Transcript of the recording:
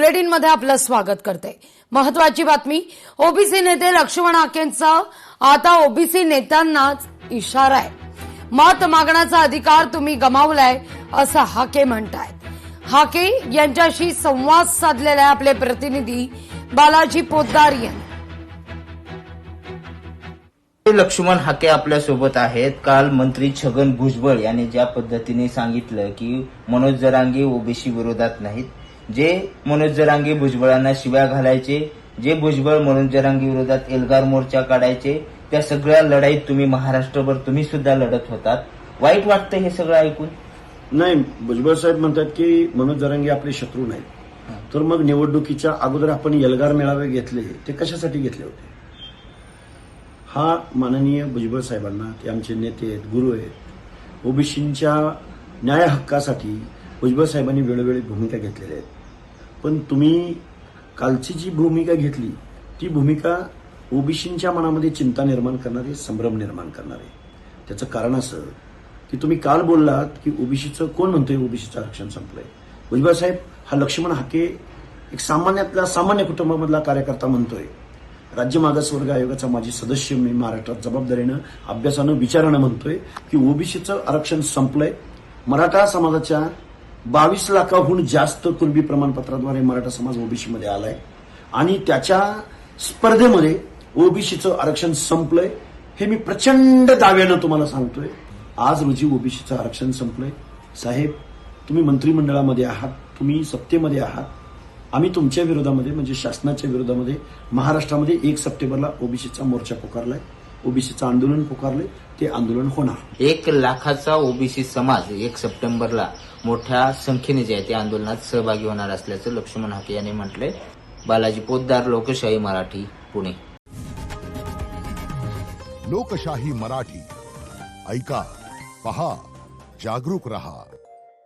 बुलेटिनमध्ये आपलं स्वागत करते। महत्वाची बातमी, ओबीसी नेते लक्ष्मण हाकेंचा आता ओबीसी नेत्यांनाच इशारा आहे। मत मागण्याचा अधिकार तुम्ही गमावलाय असं हाके म्हणतायत। हाके यांच्याशी संवाद साधलेले आपले प्रतिनिधी बालाजी पोद्दार यांनी। लक्ष्मण हाके आपल्या सोबत आहेत। काल मंत्री छगन भुजबळ यांनी ज्या पद्धतीने सांगितलं की मनोज जरांगे ओबीसी विरोधात नाहीत, जे मनोज जरांगे भुजबळांना शिव्या घालायचे, जे भुजबळ मनोज जरांगे विरोधात एल्गार मोर्चा काढायचे, त्या सगळ्या लढाईत तुम्ही महाराष्ट्रभर तुम्ही सुद्धा लढत होतात। वाईट वाटतं हे सगळं ऐकून? नाही, भुजबळ साहेब म्हणतात की मनोज जरांगे आपले शत्रू नाहीत, तर मग निवडणुकीच्या अगोदर आपण एल्गार मेळावे घेतले ते कशासाठी घेतले होते? हा माननीय भुजबळ साहेबांना, ते आमचे नेते आहेत, गुरु आहेत, ओबीसींच्या न्याय हक्कासाठी भुजबळ साहेबांनी वेळोवेळी भूमिका घेतलेल्या आहेत। पण तुम्ही कालची जी भूमिका घेतली ती भूमिका ओबीसींच्या मनामध्ये चिंता निर्माण करणारी, संभ्रम निर्माण करणारी। त्याचं कारण असं की तुम्ही काल बोललात की ओबीसीचं कोण म्हणतोय ओबीसीचं आरक्षण संपलंय। भुजबळ साहेब हा लक्ष्मण हाके एक सामान्यातला सामान्य कुटुंबामधला कार्यकर्ता म्हणतोय। राज्य मागासवर्ग आयोगाचा माजी सदस्य मी महाराष्ट्रात जबाबदारीनं, अभ्यासानं, विचारानं म्हणतोय की ओबीसीचं आरक्षण संपलंय। मराठा समाजाच्या 22 लाखाहून जास्त कुणबी प्रमाणपत्राद्वारे मराठा समाज ओबीसी मध्ये आलाय आणि त्याच्या स्पर्धेमध्ये ओबीसीचं आरक्षण संपलंय। हे मी प्रचंड दाव्यानं तुम्हाला सांगतोय। आज रोजी ओबीसीचं आरक्षण संपलंय। साहेब, तुम्ही मंत्रिमंडळामध्ये आहात, तुम्ही सत्तेमध्ये आहात, आम्ही तुमच्या विरोधामध्ये म्हणजे शासनाच्या विरोधामध्ये महाराष्ट्रामध्ये 1 सप्टेंबरला ओबीसीचा मोर्चा पुकारलाय, ओबीसीचं आंदोलन पुकारलंय, ते आंदोलन होणार। 1 लाखाचा ओबीसी समाज 1 सप्टेंबरला मोठ्या संख्येने जे आहे ते आंदोलनात सहभागी होणार असल्याचं लक्ष्मण हाके यांनी म्हटलंय। बालाजी पोद्दार, लोकशाही मराठी, पुणे। लोकशाही मराठी, ऐका, पहा, जागरूक रहा।